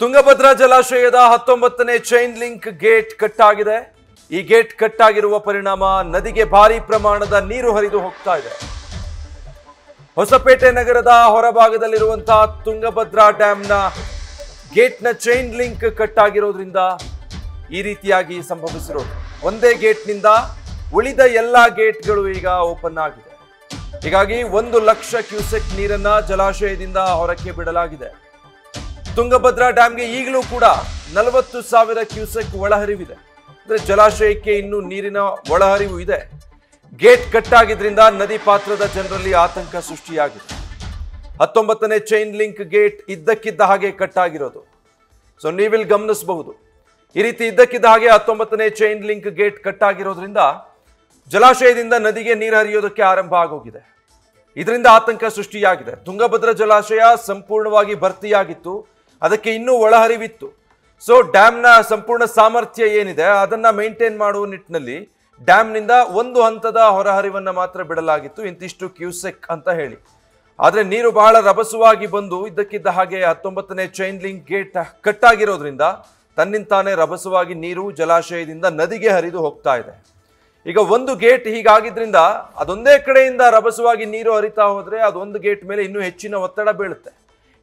ತುಂಗಭದ್ರಾ ಜಲಾಶಯದ 19ನೇ chain link gate cut ಆಗಿದೆ. ಈ ಗೇಟ್ ಕಟ್ ಆಗಿರುವ ಪರಿಣಾಮ ನದಿಗೆ ಭಾರಿ ಪ್ರಮಾಣದ ನೀರು ಹರಿದು ಹೋಗ್ತಾ ಇದೆ. ಹೊಸಪೇಟೆ ನಗರದ ಹೊರಭಾಗದಲ್ಲಿರುವಂತಹ ತುಂಗಭದ್ರಾ ಡ್ಯಾಂನ ಗೇಟ್ನ ಚೈನ್ ಲಿಂಕ್ ಕಟ್ ಆಗಿರೋದ್ರಿಂದ ಈ ರೀತಿಯಾಗಿ ಸಂಭವಿಸಿರೋದು. ಒಂದೇ ಗೇಟ್ನಿಂದ ಉಳಿದ ಎಲ್ಲಾ ಗೇಟ್ಗಳು ಈಗ ಓಪನ್ ಆಗಿದೆ. ಹೀಗಾಗಿ 1 ಲಕ್ಷ ಕ್ಯೂಸೆಕ್ ನೀರನ್ನ ಜಲಾಶಯದಿಂದ ಹೊರಕ್ಕೆ ಬಿಡಲಾಗಿದೆ. ತುಂಗಭದ್ರಾ ಡ್ಯಾಂಗೆ ಈಗಲೂ ಕೂಡ 40,000 ಕ್ಯೂಸೆಕ್ ಒಳಹರಿವಿದೆ. ಅಂದ್ರೆ ಜಲಾಶಯಕ್ಕೆ ಇನ್ನೂ ನೀರಿನ ಒಳಹರಿವು ಇದೆ. ಗೇಟ್ ಕಟ್ ಆಗಿದ್ರಿಂದ ನದಿ ಪಾತ್ರದ ಜನರಲ್ಲಿ ಆತಂಕ ಸೃಷ್ಟಿಯಾಗಿದೆ. 19ನೇ ಚೈನ್ ಲಿಂಕ್ ಗೇಟ್ ಇದ್ದಕ್ಕಿದ್ದ ಹಾಗೆ ಕಟ್ ಆಗಿರೋದು. ಸೊ ನೀವಿಲ್ಲಿ ಗಮನಿಸಬಹುದು, ಈ ರೀತಿ ಇದ್ದಕ್ಕಿದ್ದ ಹಾಗೆ 19ನೇ ಚೈನ್ ಲಿಂಕ್ ಗೇಟ್ ಕಟ್ ಆಗಿರೋದ್ರಿಂದ ಜಲಾಶಯದಿಂದ ನದಿಗೆ ನೀರು ಹರಿಯೋದಕ್ಕೆ ಆರಂಭ ಆಗೋಗಿದೆ. ಇದರಿಂದ ಆತಂಕ ಸೃಷ್ಟಿಯಾಗಿದೆ. ತುಂಗಭದ್ರಾ ಜಲಾಶಯ ಸಂಪೂರ್ಣವಾಗಿ ಭರ್ತಿಯಾಗಿತ್ತು, ಅದಕ್ಕೆ ಇನ್ನೂ ಒಳಹರಿವಿತ್ತು. ಸೊ ಡ್ಯಾಮ್ನ ಸಂಪೂರ್ಣ ಸಾಮರ್ಥ್ಯ ಏನಿದೆ ಅದನ್ನ ಮೇಂಟೈನ್ ಮಾಡುವ ನಿಟ್ಟಿನಲ್ಲಿ ಡ್ಯಾಮ್ನಿಂದ ಒಂದು ಹಂತದ ಹೊರಹರಿವನ್ನ ಮಾತ್ರ ಬಿಡಲಾಗಿತ್ತು, ಇಂತಿಷ್ಟು ಕ್ಯೂಸೆಕ್ ಅಂತ ಹೇಳಿ. ಆದ್ರೆ ನೀರು ಬಹಳ ರಭಸವಾಗಿ ಬಂದು ಇದ್ದಕ್ಕಿದ್ದ ಹಾಗೆ 19ನೇ ಚೈನ್ ಲಿಂಕ್ ಗೇಟ್ ಕಟ್ ಆಗಿರೋದ್ರಿಂದ ತನ್ನಿಂತಾನೇ ರಭಸವಾಗಿ ನೀರು ಜಲಾಶಯದಿಂದ ನದಿಗೆ ಹರಿದು ಹೋಗ್ತಾ ಇದೆ. ಈಗ ಒಂದು ಗೇಟ್ ಹೀಗಾಗಿದ್ರಿಂದ ಅದೊಂದೇ ಕಡೆಯಿಂದ ರಭಸವಾಗಿ ನೀರು ಹರಿತಾ ಹೋದ್ರೆ ಅದೊಂದು ಗೇಟ್ ಮೇಲೆ ಇನ್ನೂ ಹೆಚ್ಚಿನ ಒತ್ತಡ ಬೀಳುತ್ತೆ.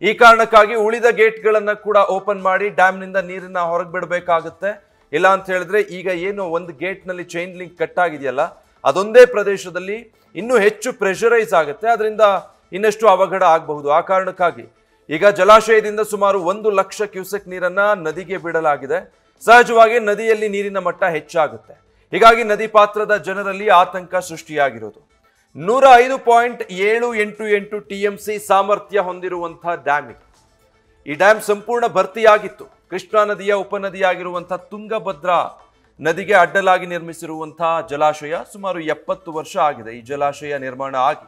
ಈ ಕಾರಣಕ್ಕಾಗಿ ಉಳಿದ ಗೇಟ್ಗಳನ್ನ ಕೂಡ ಓಪನ್ ಮಾಡಿ ಡ್ಯಾಮ್ನಿಂದ ನೀರನ್ನ ಹೊರಗೆ ಬಿಡಬೇಕಾಗುತ್ತೆ. ಇಲ್ಲ ಅಂತ ಹೇಳಿದ್ರೆ ಈಗ ಏನು ಒಂದು ಗೇಟ್ನಲ್ಲಿ ಚೈನ್ ಲಿಂಕ್ ಕಟ್ ಆಗಿದೆಯಲ್ಲ, ಅದೊಂದೇ ಪ್ರದೇಶದಲ್ಲಿ ಇನ್ನೂ ಹೆಚ್ಚು ಪ್ರೆಷರೈಸ್ ಆಗುತ್ತೆ, ಅದರಿಂದ ಇನ್ನಷ್ಟು ಅವಘಡ ಆಗಬಹುದು. ಆ ಕಾರಣಕ್ಕಾಗಿ ಈಗ ಜಲಾಶಯದಿಂದ ಸುಮಾರು 1 ಲಕ್ಷ ಕ್ಯೂಸೆಕ್ ನೀರನ್ನ ನದಿಗೆ ಬಿಡಲಾಗಿದೆ. ಸಹಜವಾಗಿ ನದಿಯಲ್ಲಿ ನೀರಿನ ಮಟ್ಟ ಹೆಚ್ಚಾಗುತ್ತೆ. ಹೀಗಾಗಿ ನದಿ ಪಾತ್ರದ ಜನರಲ್ಲಿ ಆತಂಕ ಸೃಷ್ಟಿಯಾಗಿರೋದು. 105.788 TMC ಸಾಮರ್ಥ್ಯ ಹೊಂದಿರುವಂತಹ ಡ್ಯಾಮ್ ಇದು. ಈ ಡ್ಯಾಮ್ ಸಂಪೂರ್ಣ ಭರ್ತಿಯಾಗಿತ್ತು. ಕೃಷ್ಣಾ ನದಿಯ ಉಪನದಿಯಾಗಿರುವಂತಹ ತುಂಗಭದ್ರಾ ನದಿಗೆ ಅಡ್ಡಲಾಗಿ ನಿರ್ಮಿಸಿರುವಂತಹ ಜಲಾಶಯ ಸುಮಾರು 70 ವರ್ಷ ಆಗಿದೆ ಈ ಜಲಾಶಯ ನಿರ್ಮಾಣ ಆಗಿ.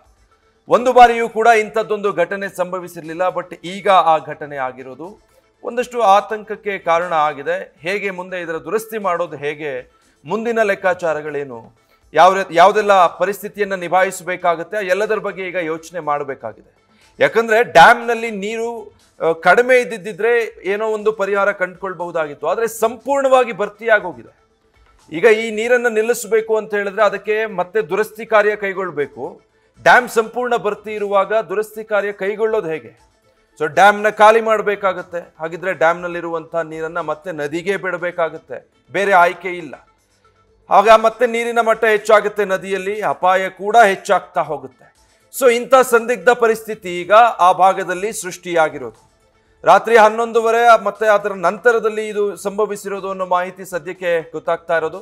ಒಂದು ಬಾರಿಯೂ ಕೂಡ ಇಂಥದ್ದೊಂದು ಘಟನೆ ಸಂಭವಿಸಿರಲಿಲ್ಲ. ಬಟ್ ಈಗ ಆ ಘಟನೆ ಆಗಿರೋದು ಒಂದಷ್ಟು ಆತಂಕಕ್ಕೆ ಕಾರಣ ಆಗಿದೆ. ಹೇಗೆ ಮುಂದೆ ಇದರ ದುರಸ್ತಿ ಮಾಡೋದು, ಹೇಗೆ ಮುಂದಿನ ಲೆಕ್ಕಾಚಾರಗಳೇನು, ಯಾವುದೆಲ್ಲ ಪರಿಸ್ಥಿತಿಯನ್ನು ನಿಭಾಯಿಸಬೇಕಾಗುತ್ತೆ, ಎಲ್ಲದರ ಬಗ್ಗೆ ಈಗ ಯೋಚನೆ ಮಾಡಬೇಕಾಗಿದೆ. ಯಾಕಂದ್ರೆ ಡ್ಯಾಮ್ನಲ್ಲಿ ನೀರು ಕಡಿಮೆ ಇದ್ದಿದ್ದರೆ ಏನೋ ಒಂದು ಪರಿಹಾರ ಕಂಡುಕೊಳ್ಬಹುದಾಗಿತ್ತು. ಆದರೆ ಸಂಪೂರ್ಣವಾಗಿ ಭರ್ತಿಯಾಗೋಗಿದೆ. ಈಗ ಈ ನೀರನ್ನು ನಿಲ್ಲಿಸಬೇಕು ಅಂತ ಹೇಳಿದ್ರೆ ಅದಕ್ಕೆ ಮತ್ತೆ ದುರಸ್ತಿ ಕಾರ್ಯ ಕೈಗೊಳ್ಳಬೇಕು. ಡ್ಯಾಮ್ ಸಂಪೂರ್ಣ ಭರ್ತಿ ಇರುವಾಗ ದುರಸ್ತಿ ಕಾರ್ಯ ಕೈಗೊಳ್ಳೋದು ಹೇಗೆ? ಸೊ ಡ್ಯಾಮ್ನ ಖಾಲಿ ಮಾಡಬೇಕಾಗತ್ತೆ. ಹಾಗಿದ್ರೆ ಡ್ಯಾಮ್ನಲ್ಲಿರುವಂತಹ ನೀರನ್ನ ಮತ್ತೆ ನದಿಗೆ ಬಿಡಬೇಕಾಗತ್ತೆ, ಬೇರೆ ಆಯ್ಕೆ ಇಲ್ಲ. ಆಗ ಮತ್ತೆ ನೀರಿನ ಮಟ್ಟ ಹೆಚ್ಚಾಗುತ್ತೆ, ನದಿಯಲ್ಲಿ ಅಪಾಯ ಕೂಡ ಹೆಚ್ಚಾಗ್ತಾ ಹೋಗುತ್ತೆ. ಸೊ ಇಂಥ ಸಂದಿಗ್ಧ ಪರಿಸ್ಥಿತಿ ಈಗ ಆ ಭಾಗದಲ್ಲಿ ಸೃಷ್ಟಿಯಾಗಿರೋದು. ರಾತ್ರಿ 11:30 ಮತ್ತೆ ಅದರ ನಂತರದಲ್ಲಿ ಇದು ಸಂಭವಿಸಿರೋದು ಅನ್ನೋ ಮಾಹಿತಿ ಸದ್ಯಕ್ಕೆ ಗೊತ್ತಾಗ್ತಾ ಇರೋದು.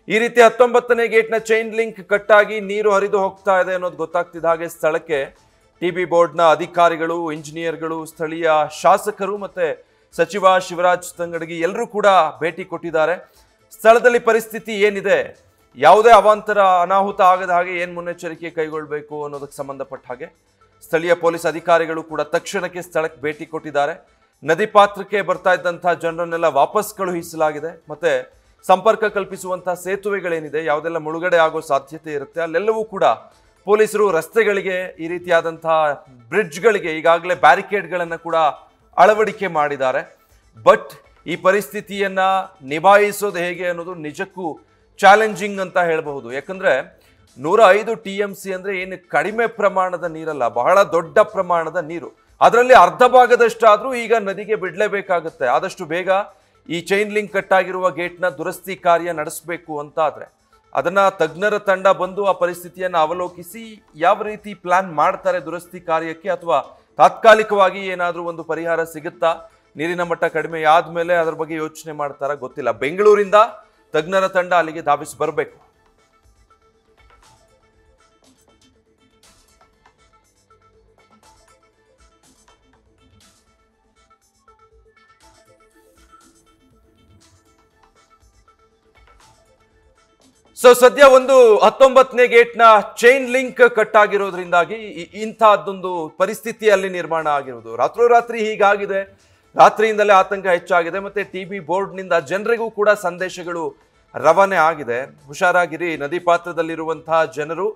ಈ ರೀತಿ 19ನೇ ಗೇಟ್ನ ಚೈನ್ ಲಿಂಕ್ ಕಟ್ಟಾಗಿ ನೀರು ಹರಿದು ಹೋಗ್ತಾ ಇದೆ ಅನ್ನೋದು ಗೊತ್ತಾಗ್ತಿದ್ದ ಹಾಗೆ ಸ್ಥಳಕ್ಕೆ TB ಬೋರ್ಡ್ನ ಅಧಿಕಾರಿಗಳು, ಇಂಜಿನಿಯರ್ಗಳು, ಸ್ಥಳೀಯ ಶಾಸಕರು ಮತ್ತೆ ಸಚಿವ ಶಿವರಾಜ್ ತಂಗಡಗಿ ಎಲ್ಲರೂ ಕೂಡ ಭೇಟಿ ಕೊಟ್ಟಿದ್ದಾರೆ. ಸ್ಥಳದಲ್ಲಿ ಪರಿಸ್ಥಿತಿ ಏನಿದೆ, ಯಾವುದೇ ಅವಾಂತರ ಅನಾಹುತ ಆಗದ ಹಾಗೆ ಏನು ಮುನ್ನೆಚ್ಚರಿಕೆ ಕೈಗೊಳ್ಳಬೇಕು ಅನ್ನೋದಕ್ಕೆ ಸಂಬಂಧಪಟ್ಟ ಹಾಗೆ ಸ್ಥಳೀಯ ಪೊಲೀಸ್ ಅಧಿಕಾರಿಗಳು ಕೂಡ ತಕ್ಷಣಕ್ಕೆ ಸ್ಥಳಕ್ಕೆ ಭೇಟಿ ಕೊಟ್ಟಿದ್ದಾರೆ. ನದಿ ಪಾತ್ರಕ್ಕೆ ಬರ್ತಾ ಇದ್ದಂತಹ ಜನರನ್ನೆಲ್ಲ ವಾಪಸ್ ಕಳುಹಿಸಲಾಗಿದೆ. ಮತ್ತೆ ಸಂಪರ್ಕ ಕಲ್ಪಿಸುವಂತಹ ಸೇತುವೆಗಳೇನಿದೆ, ಯಾವುದೆಲ್ಲ ಮುಳುಗಡೆ ಆಗೋ ಸಾಧ್ಯತೆ ಇರುತ್ತೆ, ಅಲ್ಲೆಲ್ಲವೂ ಕೂಡ ಪೊಲೀಸರು ರಸ್ತೆಗಳಿಗೆ, ಈ ರೀತಿಯಾದಂತಹ ಬ್ರಿಡ್ಜ್ಗಳಿಗೆ ಈಗಾಗಲೇ ಬ್ಯಾರಿಕೇಡ್ಗಳನ್ನು ಕೂಡ ಅಳವಡಿಕೆ ಮಾಡಿದ್ದಾರೆ. ಬಟ್ ಈ ಪರಿಸ್ಥಿತಿಯನ್ನ ನಿಭಾಯಿಸೋದು ಹೇಗೆ ಅನ್ನೋದು ನಿಜಕ್ಕೂ ಚಾಲೆಂಜಿಂಗ್ ಅಂತ ಹೇಳಬಹುದು. ಯಾಕಂದ್ರೆ 105 TMC ಅಂದ್ರೆ ಏನು ಕಡಿಮೆ ಪ್ರಮಾಣದ ನೀರಲ್ಲ, ಬಹಳ ದೊಡ್ಡ ಪ್ರಮಾಣದ ನೀರು. ಅದರಲ್ಲಿ ಅರ್ಧ ಭಾಗದಷ್ಟಾದ್ರೂ ಈಗ ನದಿಗೆ ಬಿಡಲೇಬೇಕಾಗುತ್ತೆ. ಆದಷ್ಟು ಬೇಗ ಈ ಚೈನ್ ಲಿಂಕ್ ಕಟ್ ಆಗಿರುವ ಗೇಟ್ನ ದುರಸ್ತಿ ಕಾರ್ಯ ನಡೆಸಬೇಕು ಅಂತ ಆದ್ರೆ ಅದನ್ನ ತಜ್ಞರ ತಂಡ ಬಂದು ಆ ಪರಿಸ್ಥಿತಿಯನ್ನು ಅವಲೋಕಿಸಿ ಯಾವ ರೀತಿ ಪ್ಲಾನ್ ಮಾಡ್ತಾರೆ ದುರಸ್ತಿ ಕಾರ್ಯಕ್ಕೆ, ಅಥವಾ ತಾತ್ಕಾಲಿಕವಾಗಿ ಏನಾದರೂ ಒಂದು ಪರಿಹಾರ ಸಿಗುತ್ತಾ, ನೀರಿನ ಮಟ್ಟ ಕಡಿಮೆ ಆದ್ಮೇಲೆ ಅದರ ಬಗ್ಗೆ ಯೋಚನೆ ಮಾಡ್ತಾರ ಗೊತ್ತಿಲ್ಲ. ಬೆಂಗಳೂರಿಂದ ತಜ್ಞರ ತಂಡ ಅಲ್ಲಿಗೆ ಧಾವಿಸಿ ಬರಬೇಕು. ಸೊ ಸದ್ಯ ಒಂದು 19ನೇ ಗೇಟ್ನ ಚೈನ್ ಲಿಂಕ್ ಕಟ್ ಆಗಿರೋದ್ರಿಂದಾಗಿ ಇಂತಹದ್ದೊಂದು ಪರಿಸ್ಥಿತಿ ಅಲ್ಲಿ ನಿರ್ಮಾಣ ಆಗಿರೋದು. ರಾತ್ರೋರಾತ್ರಿ ಹೀಗಾಗಿದೆ. ರಾತ್ರಿಯಿಂದಲೇ ಆತಂಕ ಹೆಚ್ಚಾಗಿದೆ. ಮತ್ತೆ TB ಬೋರ್ಡ್ನಿಂದ ಜನರಿಗೂ ಕೂಡ ಸಂದೇಶಗಳು ರವಾನೆ ಆಗಿದೆ. ಹುಷಾರಾಗಿರಿ, ನದಿ ಪಾತ್ರದಲ್ಲಿರುವಂತಹ ಜನರು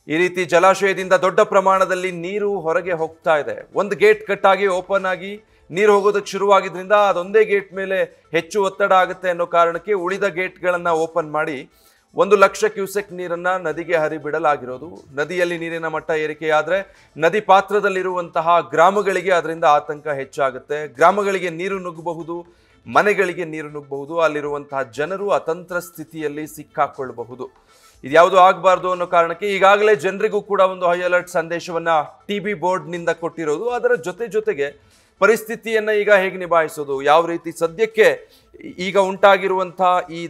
ಈ ರೀತಿ ಜಲಾಶಯದಿಂದ ದೊಡ್ಡ ಪ್ರಮಾಣದಲ್ಲಿ ನೀರು ಹೊರಗೆ ಹೋಗ್ತಾ ಇದೆ. ಒಂದು ಗೇಟ್ ಕಟ್ ಆಗಿ ಓಪನ್ ಆಗಿ ನೀರು ಹೋಗೋದಕ್ಕೆ ಶುರುವಾಗಿದ್ರಿಂದ ಅದೊಂದೇ ಗೇಟ್ ಮೇಲೆ ಹೆಚ್ಚು ಒತ್ತಡ ಆಗುತ್ತೆ ಅನ್ನೋ ಕಾರಣಕ್ಕೆ ಉಳಿದ ಗೇಟ್ಗಳನ್ನು ಓಪನ್ ಮಾಡಿ 1,00,000 ಕ್ಯೂಸೆಕ್ ನೀರನ್ನ ನದಿಗೆ ಹರಿಬಿಡಲಾಗಿರೋದು. ನದಿಯಲ್ಲಿ ನೀರಿನ ಮಟ್ಟ ಏರಿಕೆಯಾದರೆ ನದಿ ಪಾತ್ರದಲ್ಲಿರುವಂತಹ ಗ್ರಾಮಗಳಿಗೆ ಅದರಿಂದ ಆತಂಕ ಹೆಚ್ಚಾಗುತ್ತೆ. ಗ್ರಾಮಗಳಿಗೆ ನೀರು ನುಗ್ಗಬಹುದು, ಮನೆಗಳಿಗೆ ನೀರು ನುಗ್ಗಬಹುದು, ಅಲ್ಲಿರುವಂತಹ ಜನರು ಅತಂತ್ರ ಸ್ಥಿತಿಯಲ್ಲಿ ಸಿಕ್ಕಾಕೊಳ್ಳಬಹುದು. ಇದ್ಯಾವುದು ಆಗಬಾರ್ದು ಅನ್ನೋ ಕಾರಣಕ್ಕೆ ಈಗಾಗಲೇ ಜನರಿಗೂ ಕೂಡ ಒಂದು ಹೈ ಅಲರ್ಟ್ ಸಂದೇಶವನ್ನ TB ಬೋರ್ಡ್ನಿಂದ ಕೊಟ್ಟಿರೋದು. ಅದರ ಜೊತೆಗೆ ಪರಿಸ್ಥಿತಿಯನ್ನ ಈಗ ಹೇಗೆ ನಿಭಾಯಿಸೋದು, ಯಾವ ರೀತಿ ಸದ್ಯಕ್ಕೆ ಈಗ ಉಂಟಾಗಿರುವಂತಹ ಈ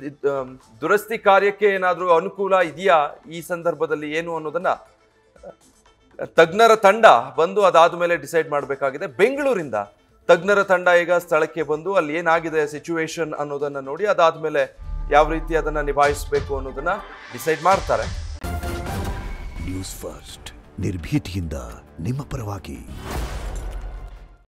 ದುರಸ್ತಿ ಕಾರ್ಯಕ್ಕೆ ಏನಾದರೂ ಅನುಕೂಲ ಇದೆಯಾ ಈ ಸಂದರ್ಭದಲ್ಲಿ ಏನು ಅನ್ನೋದನ್ನ ತಜ್ಞರ ತಂಡ ಬಂದು ಅದಾದ ಮೇಲೆ ಡಿಸೈಡ್ ಮಾಡಬೇಕಾಗಿದೆ. ಬೆಂಗಳೂರಿಂದ ತಜ್ಞರ ತಂಡ ಈಗ ಸ್ಥಳಕ್ಕೆ ಬಂದು ಅಲ್ಲಿ ಏನಾಗಿದೆ ಸಿಚುವೇಶನ್ ಅನ್ನೋದನ್ನ ನೋಡಿ ಅದಾದ್ಮೇಲೆ ಯಾವ ರೀತಿ ಅದನ್ನ ನಿಭಾಯಿಸಬೇಕು ಅನ್ನೋದನ್ನ ಡಿಸೈಡ್ ಮಾಡ್ತಾರೆ. ನ್ಯೂಸ್ ಫಸ್ಟ್ ನಿರ್ಭೀತಿಯಿಂದ ನಿಮ್ಮ ಪರವಾಗಿ.